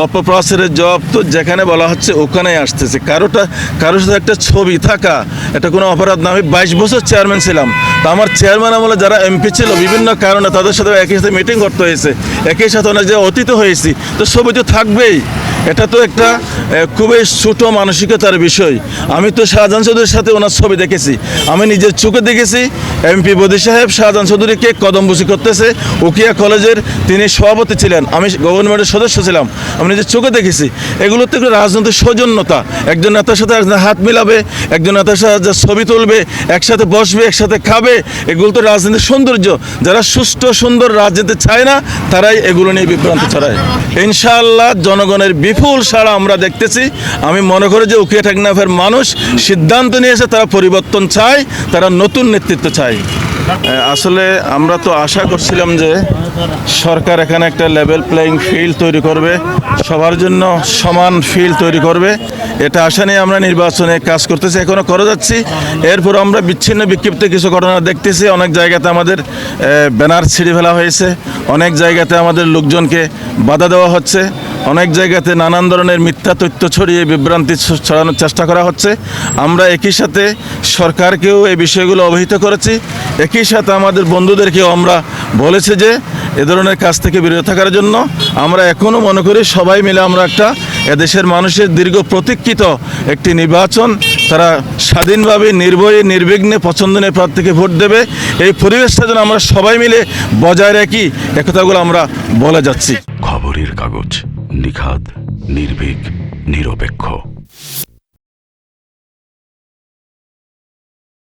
অপপ্রচারের জবাব তো যেখানে বলা হচ্ছে ওখানেই আসতেছে। কারোর সাথে একটা ছবি থাকা এটা কোনো অপরাধ না। আমি 22 বছর চেয়ারম্যান ছিলাম, তো আমার চেয়ারম্যান আমলে যারা এমপি ছিল বিভিন্ন কারণে তাদের সাথে একই সাথে মিটিং করতে হয়েছে, একই সাথে অনেক জায়গায় অতীত হয়েছি, তো ছবি তো থাকবেই। এটা তো একটা খুবই ছোট মানসিকতার বিষয়। আমি তো শাহজাহান চৌধুরীর সাথে ওনার ছবি দেখেছি, আমি নিজের চোখে দেখেছি। এমপি বদি সাহেব শাহজাহান চৌধুরীকে কদমবুসি করতেছে। উকিয়া কলেজের তিনি সভাপতি ছিলেন, আমি গভর্নমেন্টের সদস্য ছিলাম, আমি নিজের চোখে দেখেছি। এগুলো তো একটু রাজনৈতিক সৌজন্যতা। একজন নেতার সাথে একজন হাত মিলাবে, একজন নেতার সাথে ছবি তুলবে, একসাথে বসবে, একসাথে খাবে, এগুলো তো রাজনীতির সৌন্দর্য। যারা সুষ্ঠু সুন্দর রাজনীতি চায় না তারাই এগুলো নিয়ে বিভ্রান্ত ছড়ায়। ইনশাআল্লাহ জনগণের বিপুল সাড়া আমরা দেখতেছি। আমি মনে করি যে উকিয়া টেকনাফের মানুষ সিদ্ধান্ত নিয়েছে, তারা পরিবর্তন চায়, তারা নতুন নেতৃত্ব চায়। আসলে আমরা তো আশা করছিলাম যে সরকার এখানে একটা লেভেল প্লেয়িং ফিল্ড তৈরি করবে, সবার জন্য সমান ফিল্ড তৈরি করবে। এটা আশা নিয়ে আমরা নির্বাচনে কাজ করতেছি, এখনও করে যাচ্ছি। এরপর আমরা বিচ্ছিন্ন বিক্ষিপ্ত কিছু ঘটনা দেখতেছি। অনেক জায়গাতে আমাদের ব্যানার ছিঁড়ে ফেলা হয়েছে, অনেক জায়গাতে আমাদের লোকজনকে বাধা দেওয়া হচ্ছে, অনেক জায়গাতে নানান ধরনের মিথ্যা তথ্য ছড়িয়ে বিভ্রান্তি ছড়ানোর চেষ্টা করা হচ্ছে। আমরা একই সাথে সরকারকেও এই বিষয়গুলো অবহিত করেছি, একই সাথে আমাদের বন্ধুদেরকেও আমরা বলেছি যে এ ধরনের কাজ থেকে বিরত থাকার জন্য। আমরা এখনও মনে করি সবাই মিলে আমরা একটা এদেশের মানুষের দীর্ঘ প্রতীক্ষিত একটি নির্বাচন, তারা স্বাধীনভাবে নির্ভয়ে নির্বিঘ্নে পছন্দনীয় প্রার্থীকে ভোট দেবে, এই পরিবেশটা যেন আমরা সবাই মিলে বজায় রাখি, একথাগুলো আমরা বলে যাচ্ছি। খবরের কাগজ, নিখাদ, নির্ভীক, নিরপেক্ষ।